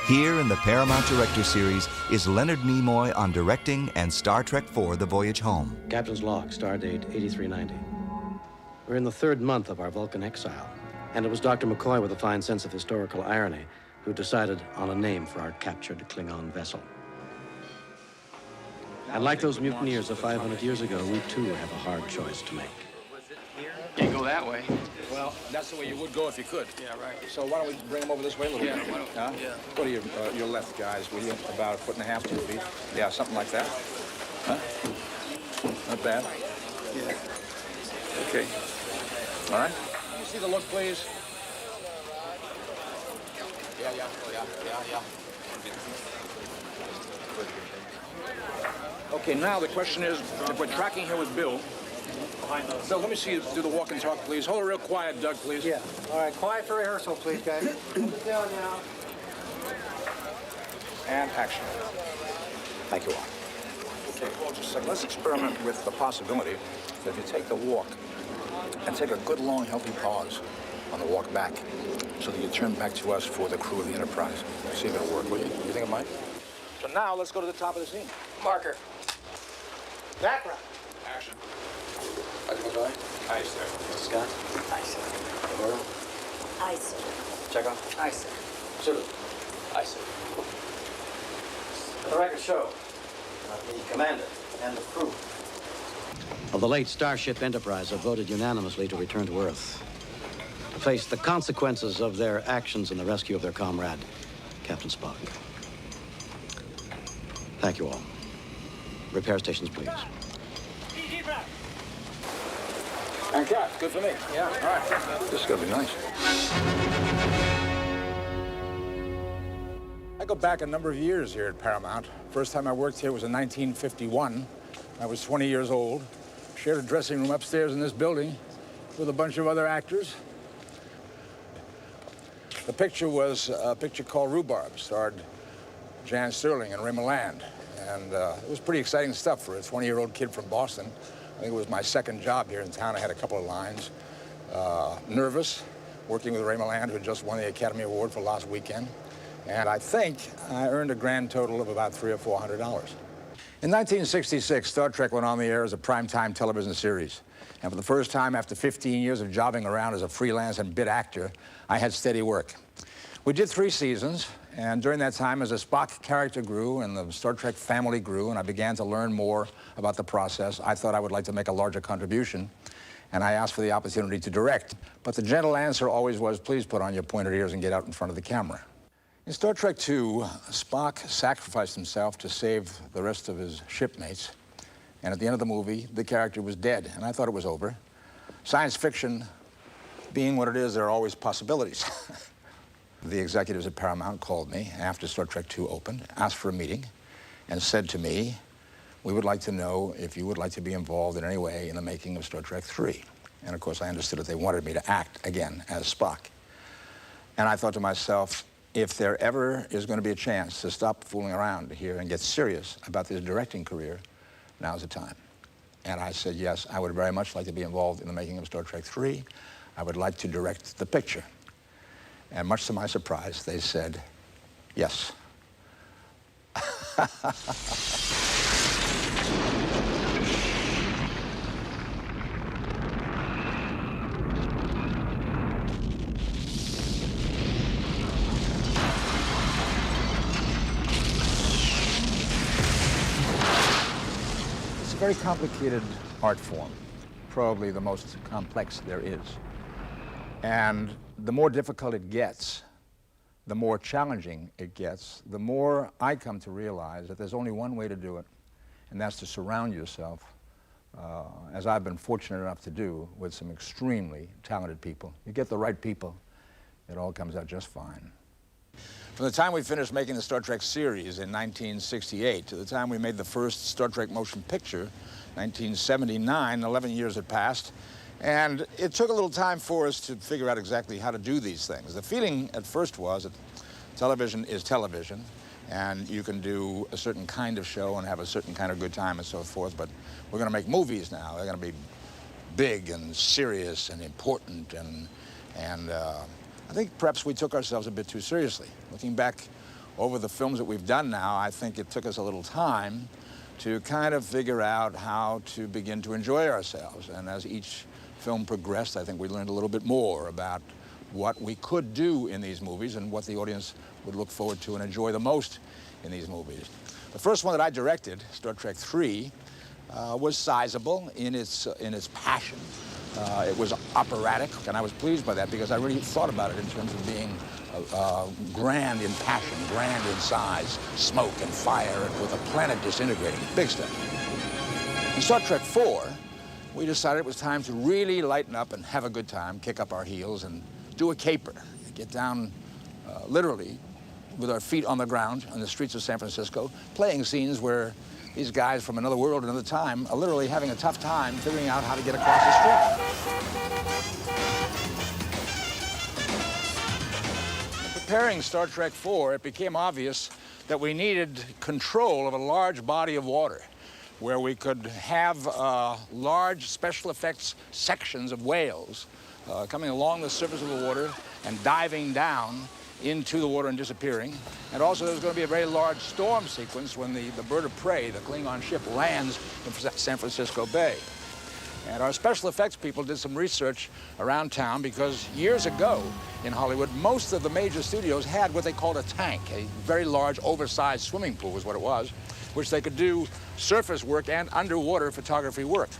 Here in the Paramount Director Series is Leonard Nimoy on directing and Star Trek IV, The Voyage Home. Captain's log, stardate 8390. We're in the third month of our Vulcan exile, and it was Dr. McCoy with a fine sense of historical irony who decided on a name for our captured Klingon vessel. And like those mutineers of 500 years ago, we too have a hard choice to make. Can't go that way. Well, that's the way you would go if you could. Yeah, right. So why don't we bring them over this way a little bit? Why don't we? Huh? Yeah. Go to your left, guys, will you? About 1.5 feet, 2 feet. Yeah, something like that. Huh? Not bad. Yeah. Okay. All right. Can you see the look, please? Yeah. Okay, now the question is, if we're tracking here with Bill, Bill, let me see you do the walk and talk, please. Hold it real quiet, Doug, please. Yeah. All right, quiet for rehearsal, please, guys. Hold it down now. And action. Thank you all. Okay, well, just a second. Let's experiment with the possibility that if you take the walk and take a good, long, healthy pause on the walk back so that you turn back to us for the crew of the Enterprise. See if it'll work, will you? You think it might? So now, let's go to the top of the scene. Marker. Background. Action. Aye, sir. Scott? Aye, sir. Aurora? Aye, sir. Chekhov? Aye, sir. Sulu? Aye, sir. The record show that the commander and the crew of the late Starship Enterprise have voted unanimously to return to Earth, to face the consequences of their actions in the rescue of their comrade, Captain Spock. Thank you all. Repair stations, please. And cut. Good for me. Yeah, all right. This is going to be nice. I go back a number of years here at Paramount. First time I worked here was in 1951. I was 20 years old. Shared a dressing room upstairs in this building with a bunch of other actors. The picture was a picture called Rhubarb, starred Jan Sterling and Ray Milland. And it was pretty exciting stuff for a 20-year-old kid from Boston. I think it was my second job here in town. I had a couple of lines. Nervous, working with Ray Milland, who had just won the Academy Award for Last Weekend. And I think I earned a grand total of about $300 or $400. In 1966, Star Trek went on the air as a primetime television series. And for the first time after 15 years of jobbing around as a freelance and bit actor, I had steady work. We did 3 seasons, and during that time, as the Spock character grew and the Star Trek family grew, and I began to learn more about the process, I thought I would like to make a larger contribution, and I asked for the opportunity to direct. But the gentle answer always was, please put on your pointed ears and get out in front of the camera. In Star Trek II, Spock sacrificed himself to save the rest of his shipmates, and at the end of the movie, the character was dead, and I thought it was over. Science fiction being what it is, there are always possibilities. The executives at Paramount called me after Star Trek II opened, asked for a meeting, and said to me, we would like to know if you would like to be involved in any way in the making of Star Trek III. And of course, I understood that they wanted me to act again as Spock. And I thought to myself, if there ever is going to be a chance to stop fooling around here and get serious about this directing career, now's the time. And I said, yes, I would very much like to be involved in the making of Star Trek III. I would like to direct the picture. And much to my surprise, they said, yes. It's a very complicated art form, probably the most complex there is. And the more difficult it gets, the more challenging it gets, the more I come to realize that there's only one way to do it, and that's to surround yourself, as I've been fortunate enough to do, with some extremely talented people. You get the right people, it all comes out just fine. From the time we finished making the Star Trek series in 1968 to the time we made the first Star Trek motion picture, 1979, 11 years had passed. And it took a little time for us to figure out exactly how to do these things. The feeling at first was that television is television, and you can do a certain kind of show and have a certain kind of good time and so forth, but we're going to make movies now. They're going to be big and serious and important, and I think perhaps we took ourselves a bit too seriously. Looking back over the films that we've done now, I think it took us a little time to kind of figure out how to begin to enjoy ourselves. And as each film progressed, I think we learned a little bit more about what we could do in these movies and what the audience would look forward to and enjoy the most in these movies. The first one that I directed, Star Trek III, was sizable in its passion. It was operatic, and I was pleased by that because I really thought about it in terms of being grand in passion, grand in size, smoke and fire, and with a planet disintegrating. Big stuff. In Star Trek IV, we decided it was time to really lighten up and have a good time, kick up our heels, and do a caper. Get down, literally, with our feet on the ground on the streets of San Francisco, playing scenes where these guys from another world, another time, are literally having a tough time figuring out how to get across the street. In preparing Star Trek IV, it became obvious that we needed control of a large body of water where we could have large special effects sections of whales coming along the surface of the water and diving down into the water and disappearing. And also there was going to be a very large storm sequence when the bird of prey, the Klingon ship, lands in San Francisco Bay. And our special effects people did some research around town because years ago in Hollywood, most of the major studios had what they called a tank, a very large, oversized swimming pool was what it was, which they could do surface work and underwater photography work.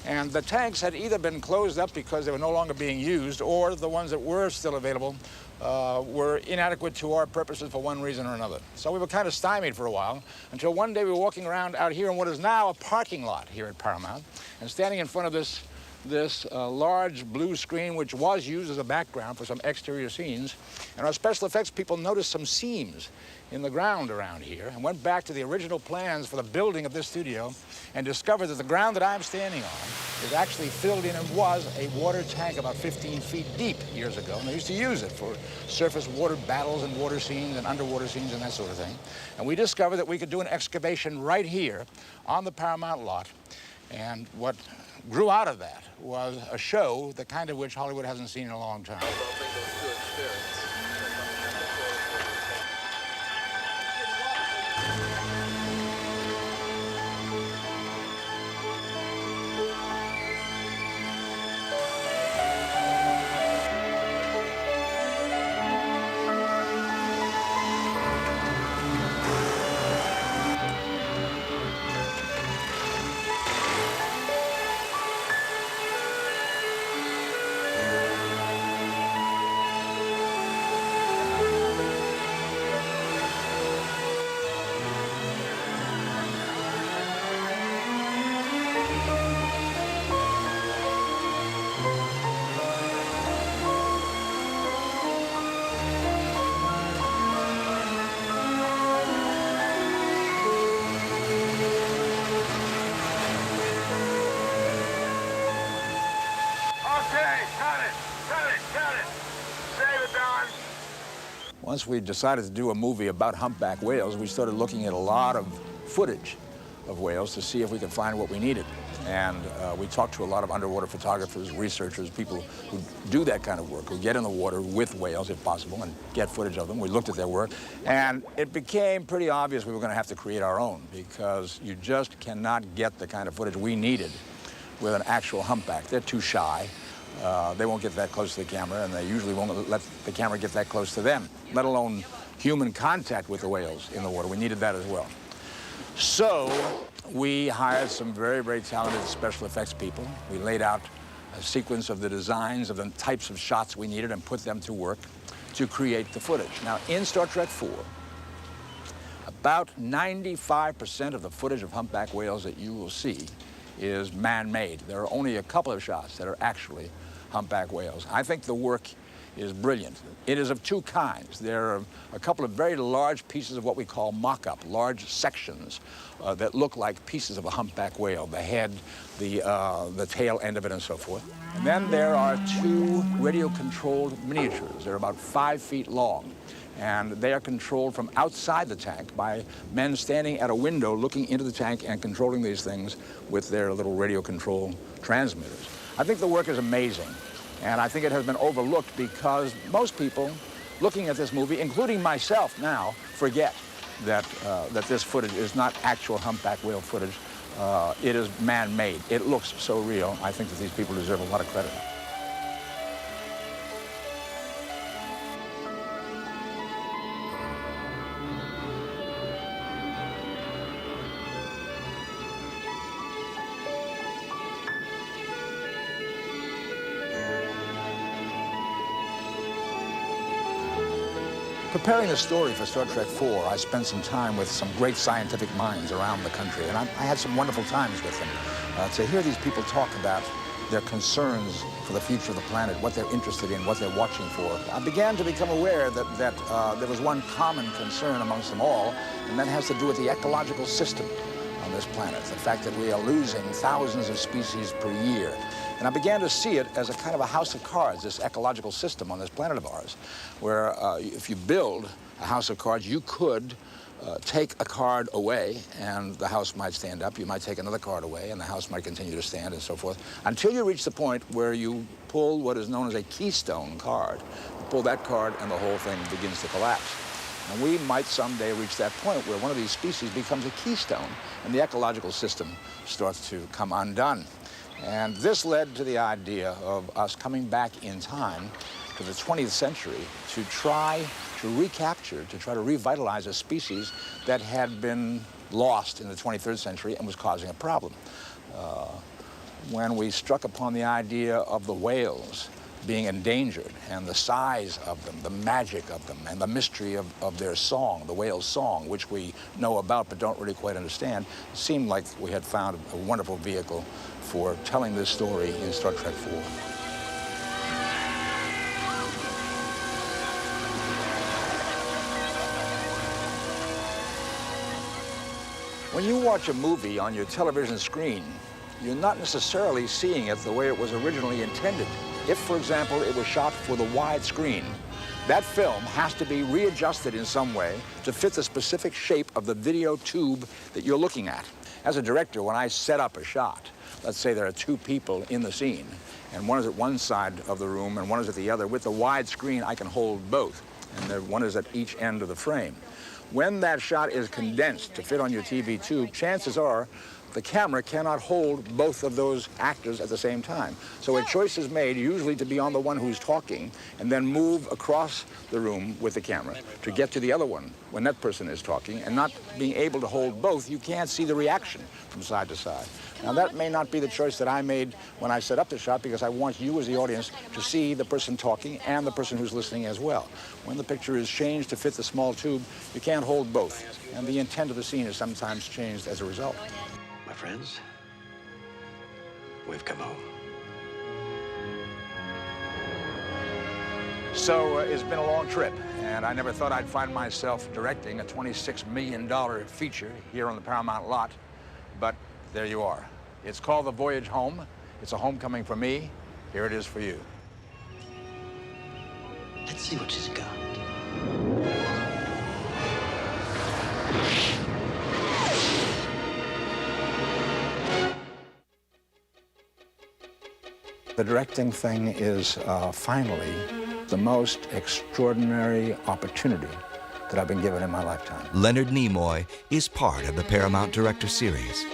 And the tanks had either been closed up because they were no longer being used, or the ones that were still available were inadequate to our purposes for one reason or another. So we were kind of stymied for a while, until one day we were walking around out here in what is now a parking lot here at Paramount, and standing in front of this large blue screen, which was used as a background for some exterior scenes, and our special effects people noticed some seams in the ground around here and went back to the original plans for the building of this studio and discovered that the ground that I'm standing on is actually filled in and was a water tank about 15 feet deep years ago. And they used to use it for surface water battles and water scenes and underwater scenes and that sort of thing. And we discovered that we could do an excavation right here on the Paramount lot. And what grew out of that was a show, the kind of which Hollywood hasn't seen in a long time. Once we decided to do a movie about humpback whales, we started looking at a lot of footage of whales to see if we could find what we needed. And we talked to a lot of underwater photographers, researchers, people who do that kind of work, who get in the water with whales, if possible, and get footage of them. We looked at their work, and it became pretty obvious we were going to have to create our own, because you just cannot get the kind of footage we needed with an actual humpback. They're too shy. They won't get that close to the camera, and they usually won't let the camera get that close to them, let alone human contact with the whales in the water. We needed that as well. So we hired some very, very talented special effects people. We laid out a sequence of the designs of the types of shots we needed and put them to work to create the footage. Now, in Star Trek IV, about 95% of the footage of humpback whales that you will see is man-made. There are only a couple of shots that are actually humpback whales. I think the work is brilliant. It is of two kinds. There are a couple of very large pieces of what we call mock-up, large sections that look like pieces of a humpback whale, the head, the tail end of it, and so forth. And then there are two radio-controlled miniatures. They're about 5 feet long, and they are controlled from outside the tank by men standing at a window looking into the tank and controlling these things with their little radio control transmitters. I think the work is amazing, and I think it has been overlooked because most people looking at this movie, including myself now, forget that, that this footage is not actual humpback whale footage. It is man-made. It looks so real. I think that these people deserve a lot of credit. Preparing the story for Star Trek IV, I spent some time with some great scientific minds around the country, and I had some wonderful times with them. To hear these people talk about their concerns for the future of the planet, what they're interested in, what they're watching for, I began to become aware that there was one common concern amongst them all, and that has to do with the ecological system on this planet, the fact that we are losing thousands of species per year. And I began to see it as a kind of a house of cards, this ecological system on this planet of ours, where if you build a house of cards, you could take a card away and the house might stand up. You might take another card away and the house might continue to stand and so forth, until you reach the point where you pull what is known as a keystone card. You pull that card and the whole thing begins to collapse. And we might someday reach that point where one of these species becomes a keystone and the ecological system starts to come undone. And this led to the idea of us coming back in time to the 20th century to try to recapture, to try to revitalize a species that had been lost in the 23rd century and was causing a problem. When we struck upon the idea of the whales being endangered and the size of them, the magic of them, and the mystery of their song, the whale's song, which we know about but don't really quite understand, it seemed like we had found a wonderful vehicle for telling this story in Star Trek IV. When you watch a movie on your television screen, you're not necessarily seeing it the way it was originally intended. If, for example, it was shot for the widescreen, that film has to be readjusted in some way to fit the specific shape of the video tube that you're looking at. As a director, when I set up a shot, let's say there are two people in the scene, and one is at one side of the room and one is at the other. With the widescreen, I can hold both, and one is at each end of the frame. When that shot is condensed to fit on your TV tube, chances are the camera cannot hold both of those actors at the same time. So a choice is made usually to be on the one who's talking and then move across the room with the camera to get to the other one when that person is talking, and not being able to hold both, you can't see the reaction from side to side. Now that may not be the choice that I made when I set up the shot, because I want you as the audience to see the person talking and the person who's listening as well. When the picture is changed to fit the small tube, you can't hold both, and the intent of the scene is sometimes changed as a result. My friends, we've come home. So it's been a long trip, and I never thought I'd find myself directing a $26 million feature here on the Paramount lot, but there you are. It's called The Voyage Home. It's a homecoming for me. Here it is for you. Let's see what she's got. The directing thing is finally the most extraordinary opportunity that I've been given in my lifetime. Leonard Nimoy is part of the Paramount Director Series.